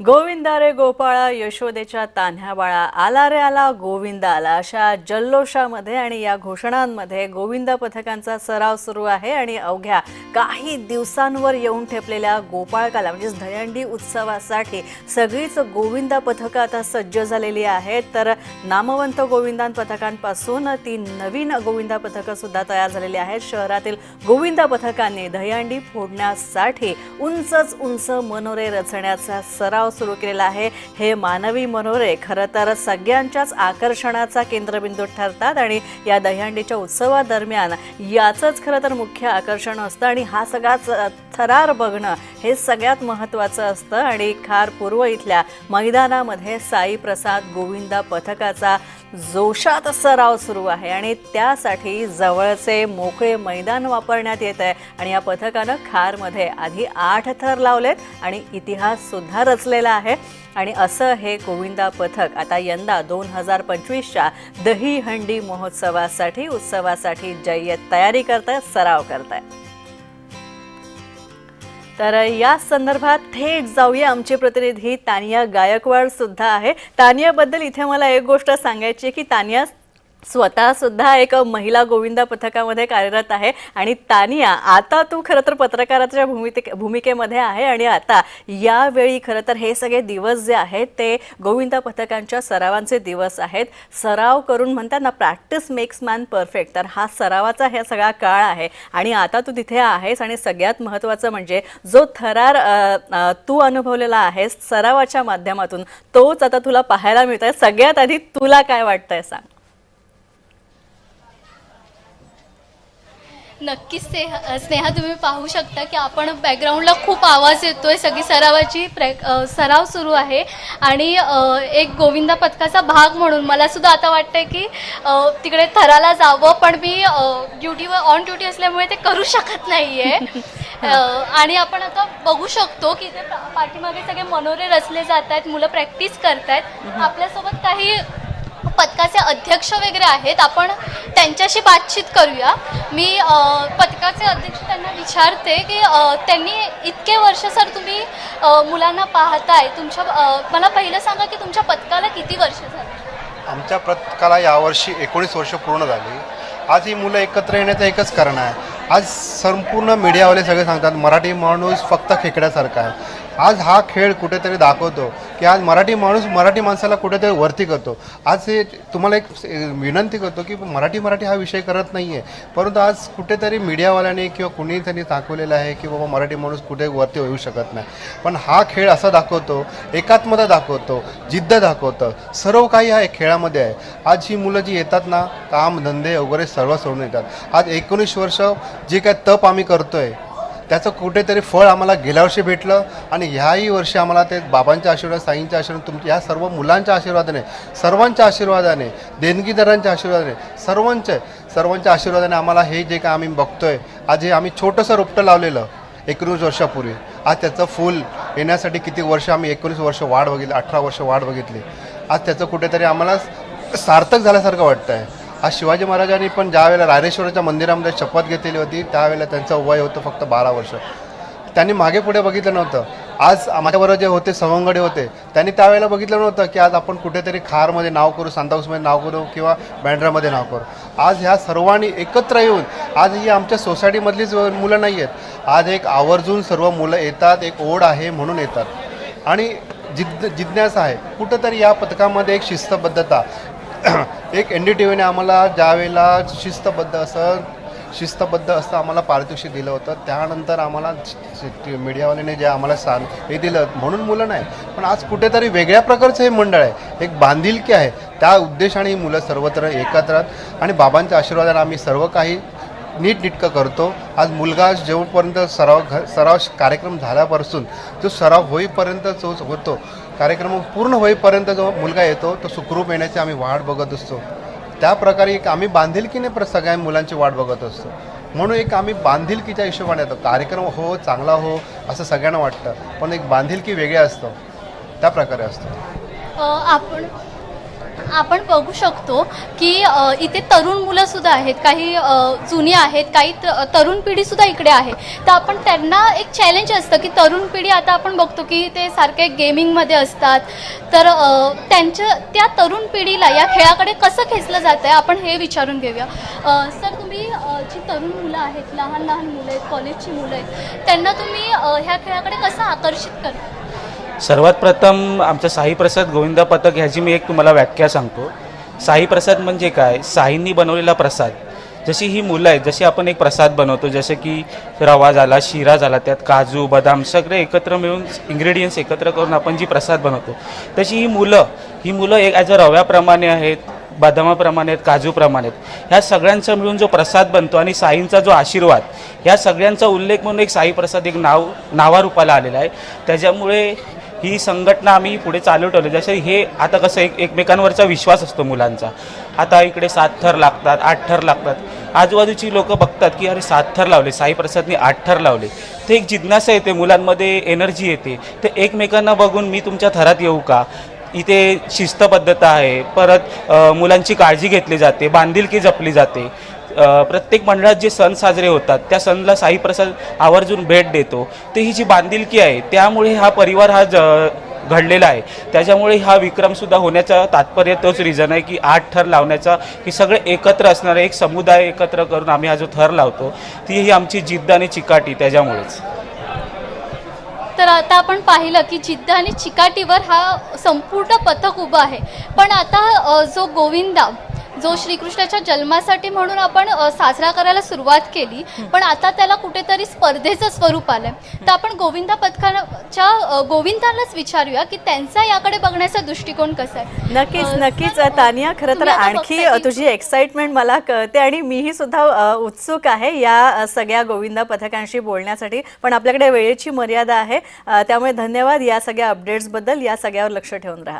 गोविंदा रे गोपाळा यशोदेच्या तान्ह्या बाळा आला रे आला गोविंदा आला अशा जल्लोषामध्ये आणि या घोषणांमध्ये गोविंदा पथकांचा सराव सुरू आहे आणि अवघ्या काही दिवसांवर येऊन ठेपलेल्या गोपाळकाला म्हणजे दहीहंडी उत्सवासाठी सगळीच गोविंदा पथकं आता सज्ज झालेली आहेत। तर नामवंत गोविंदा पथकांपासून ती नवीन गोविंदा पथकं सुद्धा तयार झालेली आहेत। शहरातील गोविंदा पथकांनी दहीहंडी फोडण्यासाठी उंचच उंच मनोरे रचण्याचा सराव सुरू केलेला आहे। हे मानवी मनोरे खरं तर सगळ्यांच्याच आकर्षणाचा केंद्रबिंदू ठरतात आणि या दहीहंडीच्या उत्सवादरम्यान याचंच खरं तर मुख्य आकर्षण असतं आणि हा सगळाच थरार बघणं हे सगळ्यात महत्त्वाचं असतं। आणि खार पूर्व इथल्या मैदानामध्ये साई प्रसाद गोविंदा पथकाचा जोशात सराव सुरू आहे आणि त्यासाठी जवळचे मोकळे मैदान वापरण्यात येत आहे आणि या पथकानं खारमध्ये आधी 8 थर लावलेत आणि इतिहास सुद्धा रचलेला आहे। आणि असं हे गोविंदा पथक आता यंदा 2025च्या दहीहंडी उत्सवासाठी जय्यत तयारी करताय, सराव करताय। तर या संदर्भात थेट जाऊया, आमचे प्रतिनिधी तानिया गायकवाड सुद्धा आहे। तानियाबद्दल इथे मला एक गोष्ट सांगायची आहे की तानिया स्वतः सुद्धा एक महिला गोविंदा पथकामध्ये कार्यरत आहे आणि तानिया आता तू खरं तर पत्रकाराच्या भूमिकेमध्ये आहे आणि आता यावेळी खरं तर हे सगळे दिवस जे आहेत ते गोविंदा पथकांच्या सरावांचे दिवस आहेत। सराव करून म्हणतात ना, प्रॅक्टिस मेक्स मॅन परफेक्ट, तर हा सरावाचा हे सगळा काळ आहे आणि आता तू तिथे आहेस आणि सगळ्यात महत्त्वाचं म्हणजे जो थरार तू अनुभवलेला आहेस सरावाच्या माध्यमातून तोच आता तुला पाहायला मिळतोय। सगळ्यात आधी तुला काय वाटतंय सांग? नक्कीच स्नेहा, तुम्ही पाहू शकता की आपण बॅकग्राऊंडला खूप आवाज येतोय, सगळी सरावाची सराव सुरू आहे आणि एक गोविंदा पथकाचा भाग म्हणून मला सुद्धा आता वाटतंय की तिकडे थराला जावं, पण मी ऑन ड्युटी असल्यामुळे ते करू शकत नाहीये। आणि आपण आता बघू शकतो की ते पाठीमागे सगळे मनोरे रचले जात आहेत, मुलं प्रॅक्टिस करतायत। आपल्यासोबत काही पथकाचे अध्यक्ष वगैरे आहेत, आपण त्यांच्याशी बातचीत करूया। मी पथकाचे अध्यक्ष त्यांना विचारते की त्यांनी इतके वर्ष सर तुम्ही मुलांना पाहताय, मला पहिलं सांगा की तुमच्या पथकाला किती वर्ष झाली? आमच्या पथकाला यावर्षी 19 वर्ष पूर्ण झाली। आज ही मुलं एकत्र येण्याचं एकच कारण आहे। आज संपूर्ण मीडियावाले सगळे सांगतात मराठी माणूस फक्त खेकड्यासारखा आहे। आज हा खेळ कुठेतरी दाखवतो की आज मराठी माणूस मराठी माणसाला कुठेतरी वरती करतो। आज हे तुम्हाला एक विनंती करतो की मराठी हा विषय करत नाही आहे, परंतु आज कुठेतरी मीडियावाल्याने किंवा कुणी त्यांनी दाखवलेलं आहे की बाबा मराठी माणूस कुठे वरती होऊ शकत नाही। पण हा खेळ असा दाखवतो, एकात्मता दाखवतो, जिद्द दाखवतं, सर्व काही हा खेळामध्ये आहे। आज ही मुलं जी येतात ना, काम धंदे वगैरे सर्व सोडून येतात। आज 19 वर्ष जे काय तप आम्ही करतोय त्याचं कुठेतरी फळ आम्हाला गेल्या वर्षी भेटलं आणि ह्याही वर्षी आम्हाला ते बाबांच्या आशीर्वाद, साईंच्या आशीर्वाद, तुमच्या ह्या सर्व मुलांच्या आशीर्वादाने, सर्वांच्या आशीर्वादाने, देणगीदारांच्या आशीर्वादाने, सर्वांच्या आशीर्वादाने आम्हाला हे जे काय आम्ही बघतोय, आज हे आम्ही छोटंसं रोपटं लावलेलं 19 वर्षापूर्वी, आज त्याचं फूल येण्यासाठी किती वर्ष आम्ही 19 वर्ष वाट बघितली, 18 वर्ष वाट बघितली। आज त्याचं कुठेतरी आम्हाला सार्थक झाल्यासारखं वाटतं आहे। आज शिवाजी महाराजांनी पण ज्या वेळेला रायरेश्वराच्या मंदिरामध्ये शपथ घेतलेली होती त्यावेळेला त्यांचं वय होतं फक्त 12 वर्ष। त्यांनी मागे पुढे बघितलं नव्हतं। आज माझ्याबरोबर जे होते सवंगडे होते त्यांनी त्यावेळेला बघितलं नव्हतं की आज आपण कुठेतरी खारमध्ये नाव करू, सांताक्रूजमध्ये नाव करू किंवा बँड्रामध्ये नाव करू। आज ह्या सर्वांनी एकत्र येऊन, आज ही आमच्या सोसायटीमधलीच मुलं नाही आहेत, आज एक आवर्जून सर्व मुलं येतात, एक ओढ आहे म्हणून येतात आणि जिज्ञासा आहे। कुठंतरी या पथकामध्ये एक शिस्तबद्धता, एक NDTVने आम्हाला ज्यावेळेला शिस्तबद्ध असं आम्हाला पारितोषिक दिलं होतं, त्यानंतर आम्हाला मीडियावाल्याने जे आम्हाला हे दिलं म्हणून मुलं नाही, पण आज कुठेतरी वेगळ्या प्रकारचं हे मंडळ आहे, एक बांधिलकी आहे। त्या उद्देशाने ही मुलं सर्वत्र एकत्र आणि बाबांच्या आशीर्वादाने आम्ही सर्व काही नीटनेटकं करतो। आज मुलगा जेव्हापर्यंत सराव कार्यक्रम झाल्यापासून जो सराव होईपर्यंत जो होतो, कार्यक्रम पूर्ण होईपर्यंत जो मुलगा येतो तो सुखरूप येण्याची आम्ही वाट बघत असतो। त्या प्रकारे एक आम्ही बांधिलकीने सगळ्या मुलांची वाट बघत असतो, म्हणून एक आम्ही बांधिलकीच्या हिशोबाने येतो। कार्यक्रम हो, चांगला हो असं सगळ्यांना वाटतं, पण एक बांधिलकी वेगळी असतं, त्या प्रकारे असतं। आपण बघू शकतो की इथे तरुण मुलं सुद्धा आहेत, काही जुनी आहेत, काही तरुण पिढी सुद्धा इकडे आहे. तर आपण त्यांना एक चॅलेंज असतं की तरुण पिढी आता आपण बघतो की ते सारखे गेमिंगमध्ये असतात. तर त्या तरुण पिढीला या खेळाकडे कसं खेचलं जातं आहे आपण हे विचारून घेऊया. सर, तुम्ही जी तरुण मुलं आहेत, लहान लहान मुलं आहेत, कॉलेजची मुलं आहेत, त्यांना तुम्ही ह्या खेळाकडे कसं आकर्षित करता? सर्वात प्रथम आमचं साई प्रसाद गोविंदा पथक ह्याची मी एक तुम्हाला व्याख्या सांगतो. साई प्रसाद म्हणजे काय? साईंनी बनवलेला प्रसाद. जशी ही मुलं आहेत, जशी आपण एक प्रसाद बनवतो, जसे की रवा झाला, शिरा झाला, त्यात काजू बदाम सगळे एकत्र मिळून इन्ग्रेडियंट्स एकत्र करून आपण जी प्रसाद बनवतो, तशी ही मुलं एक ॲज अ रव्याप्रमाणे आहेत, बदामाप्रमाणे आहेत, काजूप्रमाणे आहेत. ह्या सगळ्यांचा मिळून जो प्रसाद बनतो आणि साईंचा जो आशीर्वाद, ह्या सगळ्यांचा उल्लेख म्हणून एक साई प्रसाद एक नावारूपाला आलेला आहे. त्याच्यामुळे ही संघटना आम्ही पुढे चालू ठेवली. जसे हे आता कसं एकमेकांवरचा विश्वास असतो मुलांचा. आता इकडे 7 थर लागतात, 8 थर लागतात. आजूबाजूची लोक बघतात की अरे 7 थर लावले, साई प्रसादनी 8 थर लावले. ते एक जिज्ञासा येते, मुलांमध्ये एनर्जी येते. ते एकमेकांना बघून मी तुमच्या थरात येऊ का? इथे शिस्तबद्धता आहे, परत मुलांची काळजी घेतली जाते, बांधिलकी जपली जाते. प्रत्येक मंडळात जे सण साजरे होतात त्या सणला साई प्रसाद आवर्जून भेट देतो. ते ही जी बांधिलकी आहे त्यामुळे हा परिवार हा घडलेला आहे. त्याच्यामुळे हा विक्रमसुद्धा होण्याचा तात्पर्य तोच रिझन आहे की 8 थर लावण्याचा, की सगळे एकत्र असणारे एक समुदाय एकत्र करून आम्ही हा जो थर लावतो, ती ही आमची जिद्द आणि चिकाटी त्याच्यामुळेच. तर आता आपण पाहिलं की जिद्द आणि चिकाटीवर हा संपूर्ण पथक उभं आहे. पण आता जो गोविंदा जो श्रीकृष्णाच्या जन्मासाठी म्हणून आपण साजरा करायला सुरुवात केली, पण आता त्याला कुठेतरी स्पर्धेचं स्वरूप आलं. तर आपण गोविंदा पथकाच्या गोविंदालाच विचारूया की त्यांचा याकडे बघण्याचा दृष्टिकोन कसा आहे. नक्कीच तानिया, खरं तर तुम्ही आता आणखी बघताय की- तुझी एक्साइटमेंट मला कळते आणि मीही सुद्धा उत्सुक आहे या सगळ्या गोविंदा पथकांशी बोलण्यासाठी. पण आपल्याकडे वेळेची मर्यादा आहे, त्यामुळे धन्यवाद या सगळ्या अपडेट्सबद्दल. या सगळ्यावर लक्ष ठेवून राहा.